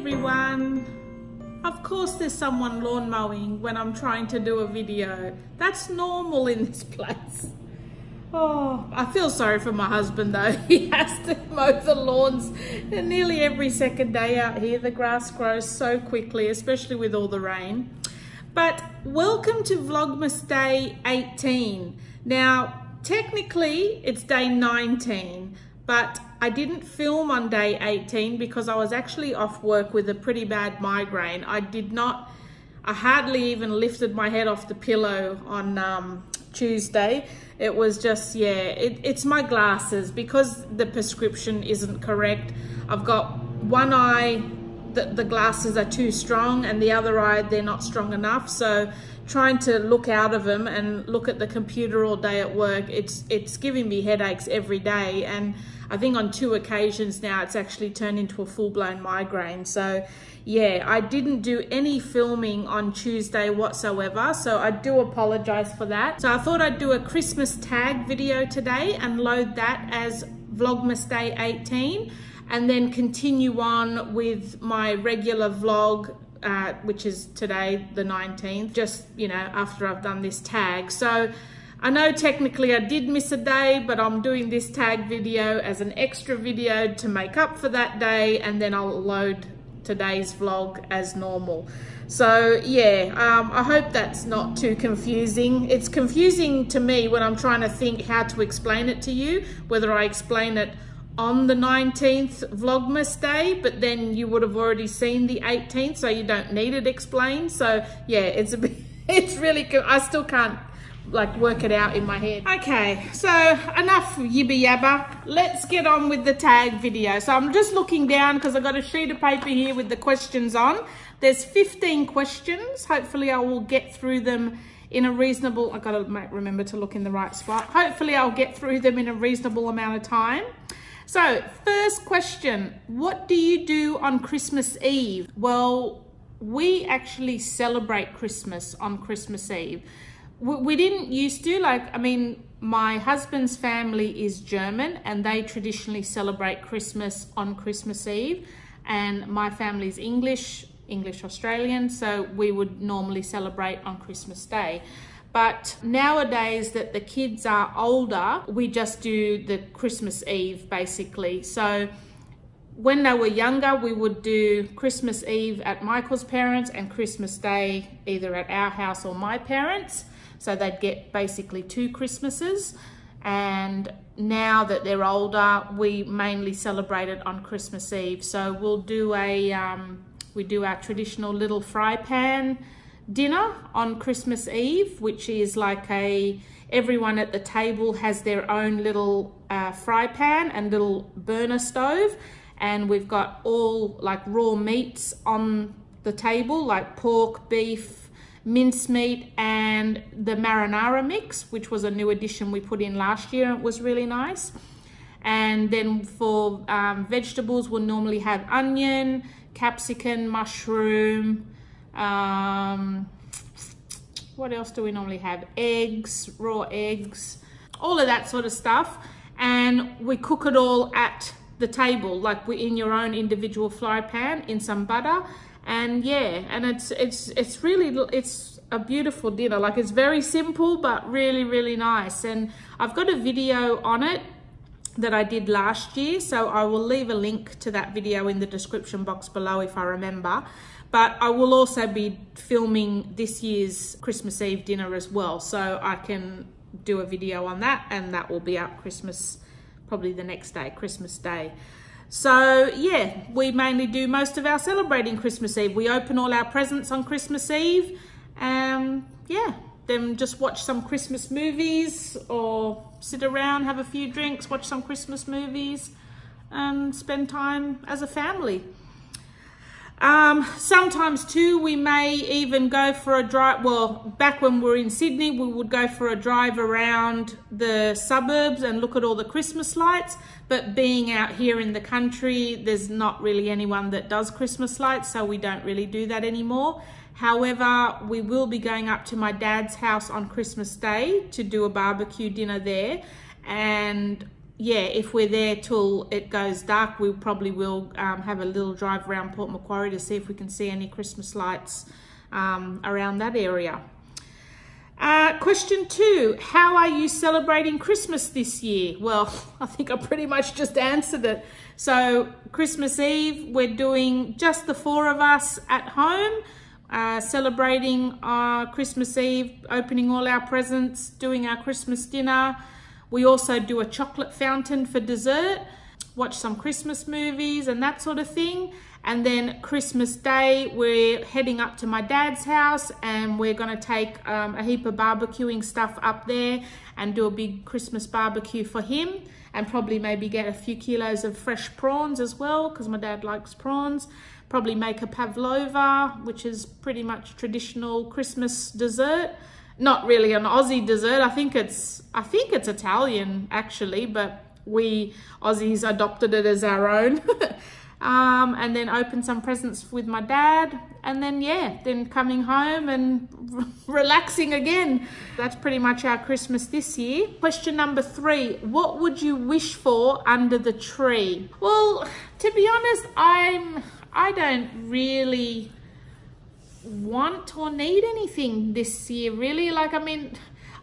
everyone. Of course there's someone lawn mowing when I'm trying to do a video. That's normal in this place. Oh, I feel sorry for my husband though. He has to mow the lawns nearly every second day out here. The grass grows so quickly, especially with all the rain. But welcome to Vlogmas Day 18. Now, technically it's day 19, but I didn't film on day 18 because I was actually off work with a pretty bad migraine. I hardly even lifted my head off the pillow on Tuesday. It was just, yeah, it's my glasses because the prescription isn't correct. I've got one eye, the glasses are too strong, and the other eye, they're not strong enough. So trying to look out of them and look at the computer all day at work, it's giving me headaches every day. And I think on 2 occasions now, it's actually turned into a full-blown migraine. So yeah, I didn't do any filming on Tuesday whatsoever, so I do apologize for that. So I thought I'd do a Christmas tag video today and load that as Vlogmas Day 18, and then continue on with my regular vlog, which is today, the 19th, just, you know, after I've done this tag. So I know technically I did miss a day, but I'm doing this tag video as an extra video to make up for that day, and then I'll load today's vlog as normal. So yeah, I hope that's not too confusing. It's confusing to me when I'm trying to think how to explain it to you, whether I explain it on the 19th Vlogmas Day, but then you would have already seen the 18th, so you don't need it explained. So yeah, it's a bit, it's really, I still can't like work it out in my head. Okay, so enough yibba yabba. Let's get on with the tag video. So I'm just looking down because I've got a sheet of paper here with the questions on. There's 15 questions. Hopefully I will get through them in a reasonable, I gotta remember to look in the right spot. Hopefully I'll get through them in a reasonable amount of time. So first question, what do you do on Christmas Eve? Well, we actually celebrate Christmas on Christmas Eve. We didn't used to, like, I mean, my husband's family is German and they traditionally celebrate Christmas on Christmas Eve, and my family's English Australian, so we would normally celebrate on Christmas Day. But nowadays that the kids are older, we just do the Christmas Eve basically. So when they were younger, we would do Christmas Eve at Michael's parents and Christmas Day either at our house or my parents. So they'd get basically 2 Christmases. And now that they're older, we mainly celebrate it on Christmas Eve. So we'll do we do our traditional little fry pan dinner on Christmas Eve, which is like everyone at the table has their own little fry pan and little burner stove. And we've got all like raw meats on the table, like pork, beef, mincemeat, and the marinara mix, which was a new addition we put in last year. It was really nice. And then for vegetables, we'll normally have onion, capsicum, mushroom. What else do we normally have? Eggs, raw eggs, all of that sort of stuff. And we cook it all at the table, like we're in your own individual fry pan in some butter. And yeah, and it's really, it's a beautiful dinner. Like, it's very simple but really, really nice. And I've got a video on it that I did last year, so I will leave a link to that video in the description box below if I remember. But I will also be filming this year's Christmas Eve dinner as well, so I can do a video on that, and that will be up Christmas, probably the next day, Christmas Day. So yeah, we mainly do most of our celebrating Christmas Eve. We open all our presents on Christmas Eve, yeah, then just watch some Christmas movies or sit around, have a few drinks, watch some Christmas movies, and spend time as a family. Sometimes too, we may even go for a drive. Well, back when we were in Sydney, we would go for a drive around the suburbs and look at all the Christmas lights. But being out here in the country, there's not really anyone that does Christmas lights, so we don't really do that anymore. However, we will be going up to my dad's house on Christmas Day to do a barbecue dinner there. And yeah, if we're there till it goes dark, we probably will have a little drive around Port Macquarie to see if we can see any Christmas lights around that area. Question 2, how are you celebrating Christmas this year? Well, I think I pretty much just answered it. So Christmas Eve, we're doing just the 4 of us at home, celebrating Christmas Eve, opening all our presents, doing our Christmas dinner. We also do a chocolate fountain for dessert, watch some Christmas movies and that sort of thing. And then Christmas Day, we're heading up to my dad's house and we're going to take a heap of barbecuing stuff up there and do a big Christmas barbecue for him, and probably maybe get a few kilos of fresh prawns as well, because my dad likes prawns. Probably make a pavlova, which is pretty much traditional Christmas dessert. Not really an Aussie dessert. I think it's Italian actually, but we Aussies adopted it as our own. And then open some presents with my dad, and then then coming home and relaxing again. That's pretty much our Christmas this year. Question number 3, what would you wish for under the tree? Well, to be honest, I don't really want or need anything this year, really. Like, I mean,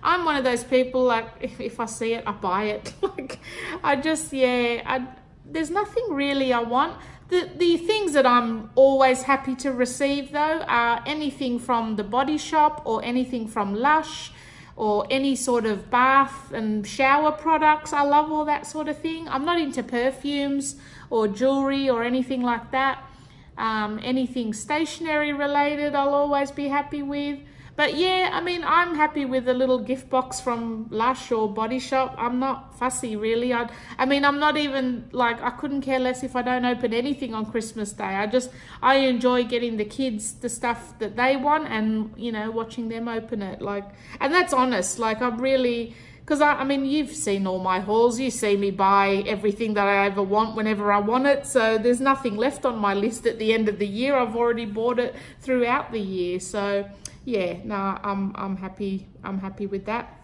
I'm one of those people, like, if I see it, I buy it. Like, I just, there's nothing really I want. The things that I'm always happy to receive, though, are anything from the Body Shop or anything from Lush or any sort of bath and shower products. I love all that sort of thing. I'm not into perfumes or jewelry or anything like that. Anything stationery related, I'll always be happy with. But yeah, I mean, I'm happy with a little gift box from Lush or Body Shop. I'm not fussy, really. I mean, I'm not even, like, I couldn't care less if I don't open anything on Christmas Day. I enjoy getting the kids the stuff that they want and, you know, watching them open it. Like, and that's honest. Like, I'm really, because I mean, you've seen all my hauls. You see me buy everything that I ever want whenever I want it. So there's nothing left on my list at the end of the year. I've already bought it throughout the year. So yeah, no, I'm happy with that.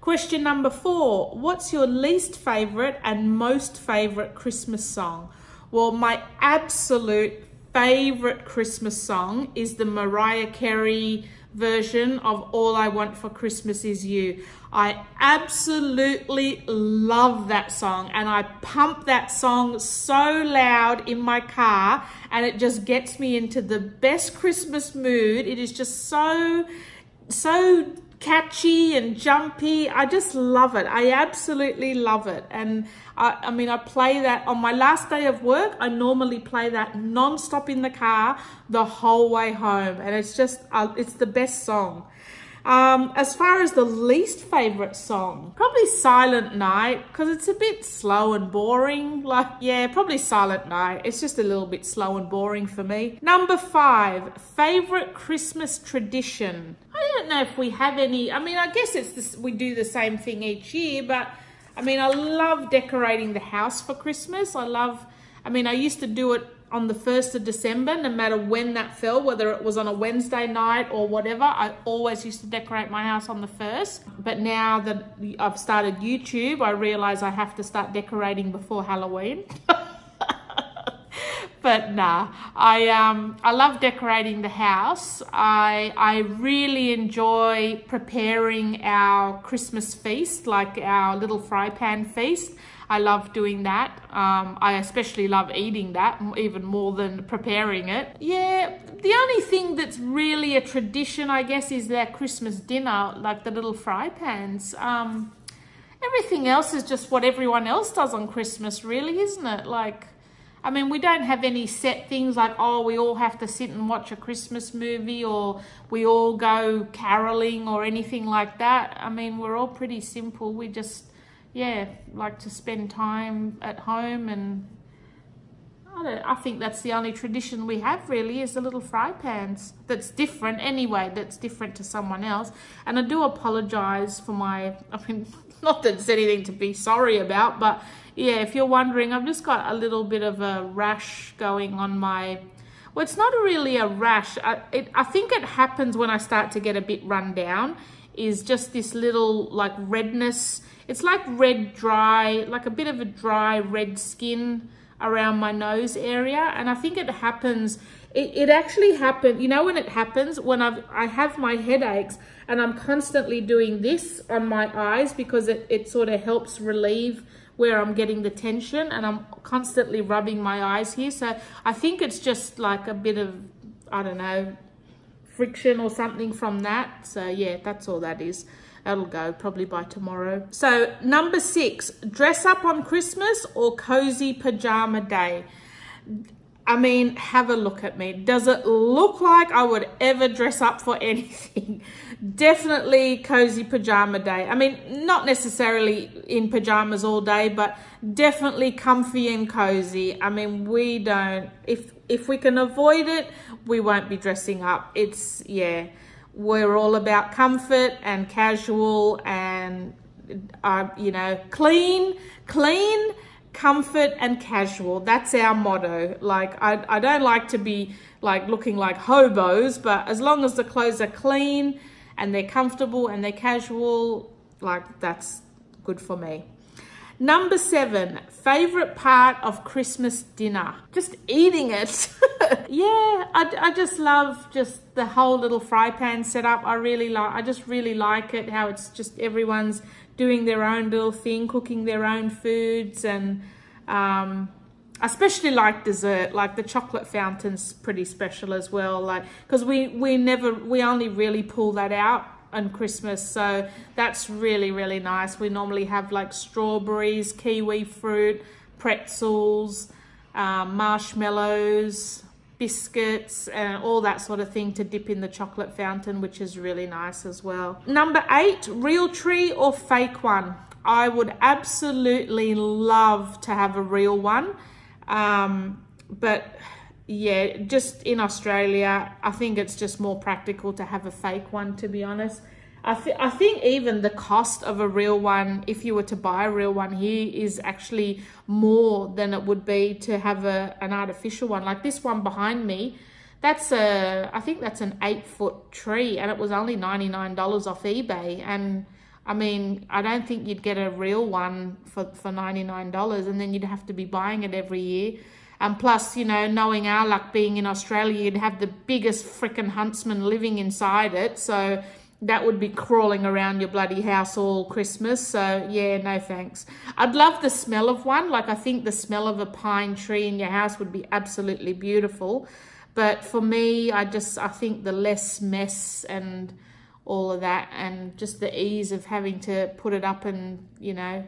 Question number 4, what's your least favorite and most favorite Christmas song? Well, my absolute favorite Christmas song is the Mariah Carey version of All I Want for Christmas Is You. I absolutely love that song, and I pump that song so loud in my car, and it just gets me into the best Christmas mood. It is just so catchy and jumpy. I just love it. I absolutely love it. And I mean, I play that on my last day of work. I normally play that non-stop in the car the whole way home, and it's just it's the best song. As far as the least favorite song, probably Silent Night, because it's a bit slow and boring. Like, yeah, probably Silent Night. It's just a little bit slow and boring for me. Number 5, favorite Christmas tradition. I don't know if we have any. I mean, I guess it's this, we do the same thing each year, but I mean, I love decorating the house for Christmas. I mean, I used to do it on the 1st of December, no matter when that fell, whether it was on a Wednesday night or whatever. I always used to decorate my house on the 1st. But now that I've started YouTube, I realize I have to start decorating before Halloween. But nah, I love decorating the house. I really enjoy preparing our Christmas feast, like our little fry pan feast. I love doing that. I especially love eating that, even more than preparing it. Yeah, the only thing that's really a tradition, I guess, is that Christmas dinner, like the little fry pans. Everything else is just what everyone else does on Christmas, really, isn't it? Like, I mean, we don't have any set things like, oh, we all have to sit and watch a Christmas movie, or we all go caroling or anything like that. I mean, we're all pretty simple. We just, yeah, like to spend time at home, and I think that's the only tradition we have, really, is the little fry pans. That's different anyway, that's different to someone else. And I do apologize for my, I mean, not that it's anything to be sorry about, but yeah, if you're wondering, I've just got a little bit of a rash going on my, well, it's not really a rash. I think it happens when I start to get a bit run down is just this little like redness. It's like red dry, like a bit of a dry red skin around my nose area. And I think it happens, it actually happened, you know, when it happens, when I have my headaches and I'm constantly doing this on my eyes because it sort of helps relieve where I'm getting the tension, and I'm constantly rubbing my eyes here. So I think it's just like a bit of, I don't know, friction or something from that. So yeah, that's all that is. That'll go probably by tomorrow. So number 6, dress up on Christmas or cozy pajama day. I mean, have a look at me. Does it look like I would ever dress up for anything? Definitely cozy pajama day. I mean, not necessarily in pajamas all day, but definitely comfy and cozy. I mean, we don't, if we can avoid it, we won't be dressing up. It's, yeah, we're all about comfort and casual and, you know, clean, comfort and casual. That's our motto. Like, I don't like to be like looking like hobos, but as long as the clothes are clean and they're comfortable and they're casual, like, that's good for me. Number 7, favorite part of Christmas dinner. Just eating it. Yeah, I just love just the whole little fry pan setup. I just really like it, how it's just everyone's doing their own little thing, cooking their own foods, and especially like dessert, like the chocolate fountain's pretty special as well, like, because we only really pull that out on Christmas, so that's really nice. We normally have like strawberries, kiwi fruit, pretzels, marshmallows, biscuits, and all that sort of thing to dip in the chocolate fountain, which is really nice as well. Number 8, real tree or fake one. I would absolutely love to have a real one, but yeah, just in Australia, I think it's just more practical to have a fake one, to be honest. I think even the cost of a real one, if you were to buy a real one here, is actually more than it would be to have an artificial one. Like this one behind me, I think that's an 8-foot tree, and it was only $99 off eBay. And I mean, I don't think you'd get a real one for $99, and then you'd have to be buying it every year. And plus, you know, knowing our luck being in Australia, you'd have the biggest frickin' huntsman living inside it. So that would be crawling around your bloody house all Christmas. So yeah, no thanks. I'd love the smell of one. Like, I think the smell of a pine tree in your house would be absolutely beautiful. But for me, I think the less mess and all of that, and just the ease of having to put it up and, you know,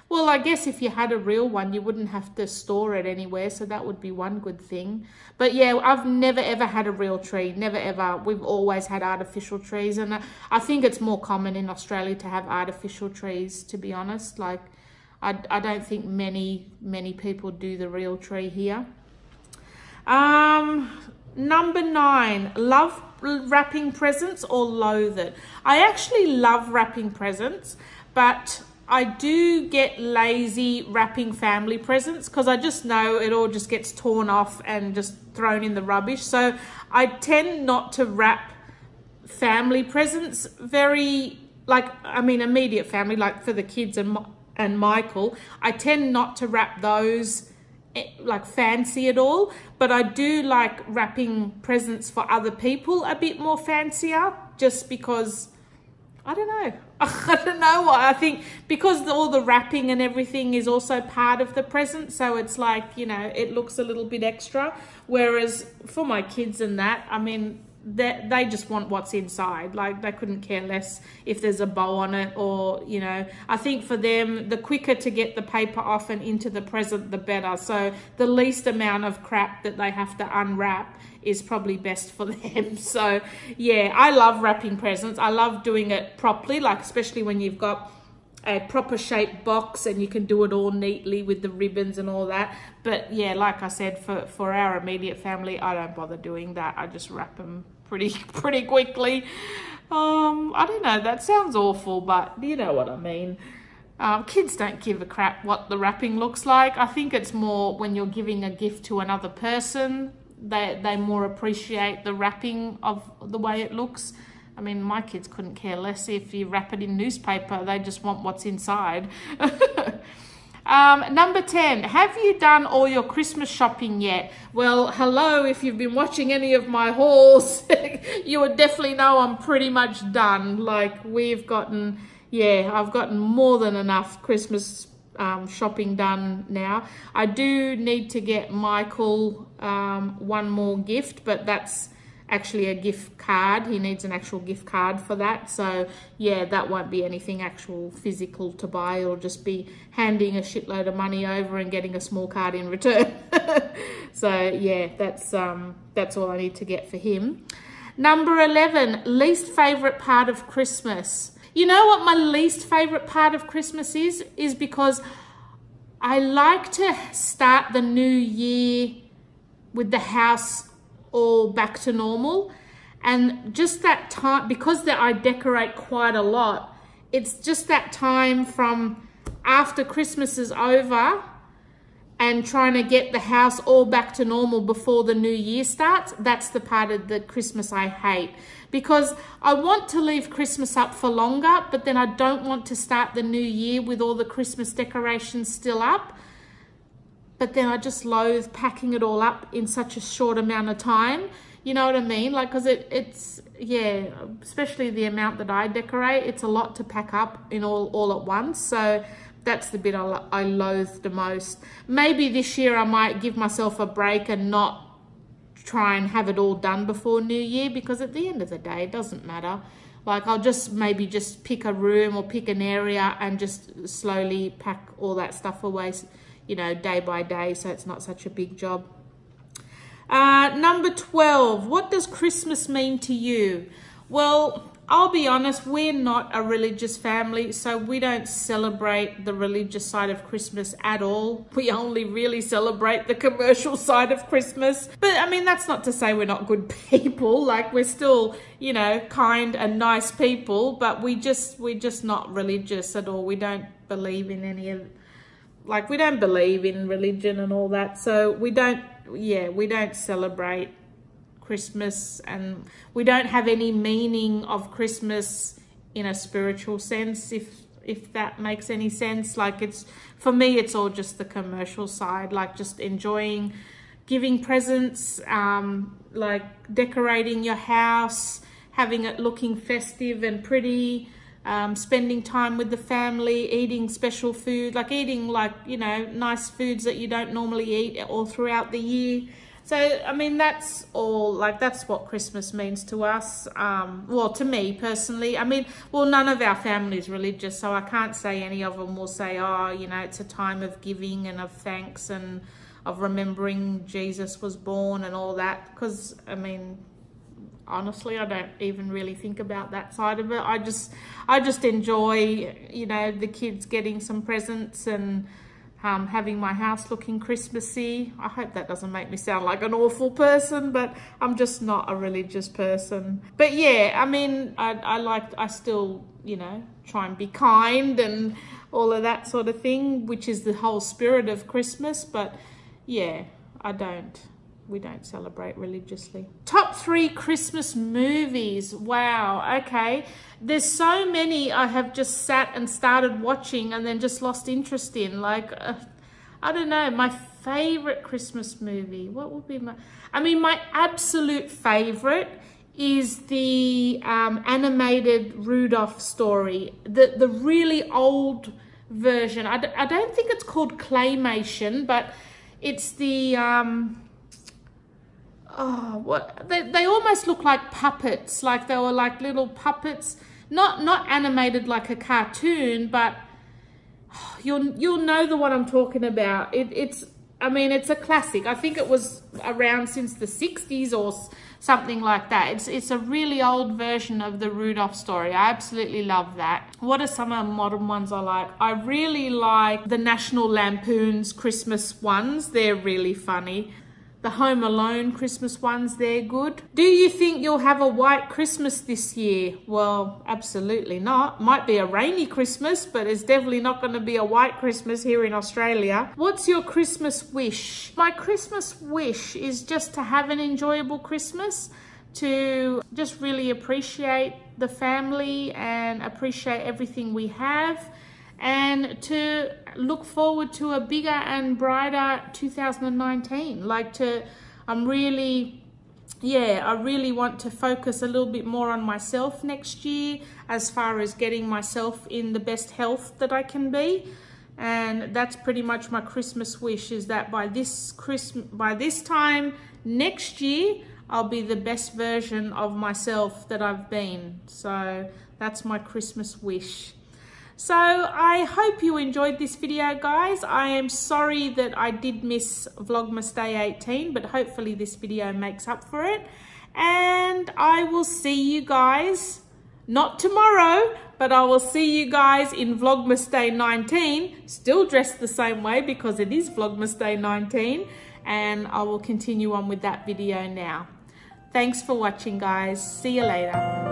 well, I guess if you had a real one, you wouldn't have to store it anywhere, so that would be one good thing. But yeah, I've never ever had a real tree, never ever. We've always had artificial trees, and I think it's more common in Australia to have artificial trees, to be honest. Like, I don't think many people do the real tree here. Number 9, love wrapping presents or loathe it. I actually love wrapping presents, but I do get lazy wrapping family presents because I just know it all just gets torn off and just thrown in the rubbish. So I tend not to wrap family presents very, like, I mean, immediate family, like for the kids and Michael. I tend not to wrap those like fancy at all, but I do like wrapping presents for other people a bit more fancier, just because I don't know. I don't know why. I think because all the wrapping and everything is also part of the present, so it's like, you know, it looks a little bit extra. Whereas for my kids and that, I mean, they just want what's inside. Like, they couldn't care less if there's a bow on it, or, you know, I think for them, the quicker to get the paper off and into the present, the better. So the least amount of crap that they have to unwrap is probably best for them. So yeah, I love wrapping presents. I love doing it properly, like especially when you've got a proper shaped box and you can do it all neatly with the ribbons and all that. But yeah, like I said, for our immediate family, I don't bother doing that. I just wrap them pretty quickly. I don't know, that sounds awful, but you know what I mean. Kids don't give a crap what the wrapping looks like. I think it's more when you're giving a gift to another person, they more appreciate the wrapping of the way it looks. I mean, my kids couldn't care less if you wrap it in newspaper. They just want what's inside. Number 10, have you done all your Christmas shopping yet? Well, hello, if you've been watching any of my hauls, you would definitely know I'm pretty much done. Like, we've gotten, yeah, I've gotten more than enough Christmas shopping done now. I do need to get Michael one more gift, but that's actually a gift card. He needs an actual gift card for that. So yeah, that won't be anything actual physical to buy. It'll just be handing a shitload of money over and getting a small card in return. So yeah, that's all I need to get for him. Number 11, least favorite part of Christmas. You know what my least favorite part of Christmas is? Is because I like to start the new year with the house all back to normal, and just that time, because I decorate quite a lot, it's just that time from after Christmas is over and trying to get the house all back to normal before the new year starts. That's the part of the Christmas I hate, because I want to leave Christmas up for longer, but then I don't want to start the new year with all the Christmas decorations still up. But then I just loathe packing it all up in such a short amount of time. You know what I mean? Like, because it's, yeah, especially the amount that I decorate, it's a lot to pack up in all at once. So that's the bit I loathe the most. Maybe this year I might give myself a break and not try and have it all done before New Year, because at the end of the day, it doesn't matter. Like, I'll just maybe just pick a room or pick an area and just slowly pack all that stuff away, you know, day by day, so it's not such a big job. Number 12, what does Christmas mean to you? Well, I'll be honest, we're not a religious family, so we don't celebrate the religious side of Christmas at all. We only really celebrate the commercial side of Christmas. But I mean, that's not to say we're not good people. Like, we're still, you know, kind and nice people, but we're just not religious at all. We don't believe in any of, like, we don't believe in religion and all that. So we don't celebrate Christmas, and we don't have any meaning of Christmas in a spiritual sense, if that makes any sense. Like, it's, for me, it's all just the commercial side, like just enjoying giving presents, like decorating your house, having it looking festive and pretty, spending time with the family, eating special food, like eating, like, you know, nice foods that you don't normally eat all throughout the year. So, I mean, that's all, like, that's what Christmas means to us. Well, to me personally, I mean, well, none of our family is religious, so I can't say any of them will say, oh, you know, it's a time of giving and of thanks and of remembering Jesus was born and all that. Because, I mean, honestly, I don't even really think about that side of it. I just enjoy, you know, the kids getting some presents and having my house looking Christmassy. I hope that doesn't make me sound like an awful person, but I'm just not a religious person. But yeah, I mean, I still, you know, try and be kind and all of that sort of thing, which is the whole spirit of Christmas. But yeah, we don't celebrate religiously. Top 3 Christmas movies. Wow, okay. There's so many I have just sat and started watching and then just lost interest in. Like, I don't know, my favorite Christmas movie. What would be my absolute favorite is the animated Rudolph story. The really old version. I don't think it's called claymation, but it's the... oh, what they almost look like puppets, like they were like little puppets, not animated like a cartoon, but you'll know the one I'm talking about. It's a classic. I think it was around since the 60s or something like that. It's a really old version of the Rudolph story. I absolutely love that. What are some of the modern ones I like? I really like the National Lampoon's Christmas ones. They're really funny. The Home Alone Christmas ones, they're good. Do you think you'll have a white Christmas this year? Well, absolutely not. Might be a rainy Christmas, but it's definitely not going to be a white Christmas here in Australia. What's your Christmas wish? My Christmas wish is just to have an enjoyable Christmas. to just really appreciate the family and appreciate everything we have, and to look forward to a bigger and brighter 2019. I really want to focus a little bit more on myself next year, as far as getting myself in the best health that I can be. And that's pretty much my Christmas wish, is that by this time next year, I'll be the best version of myself that I've been. So that's my Christmas wish. So I hope you enjoyed this video, guys. I am sorry that I did miss Vlogmas Day 18, but hopefully this video makes up for it. And I will see you guys, not tomorrow, but I will see you guys in Vlogmas Day 19, still dressed the same way because it is Vlogmas Day 19, and I will continue on with that video now. Thanks for watching, guys. See you later.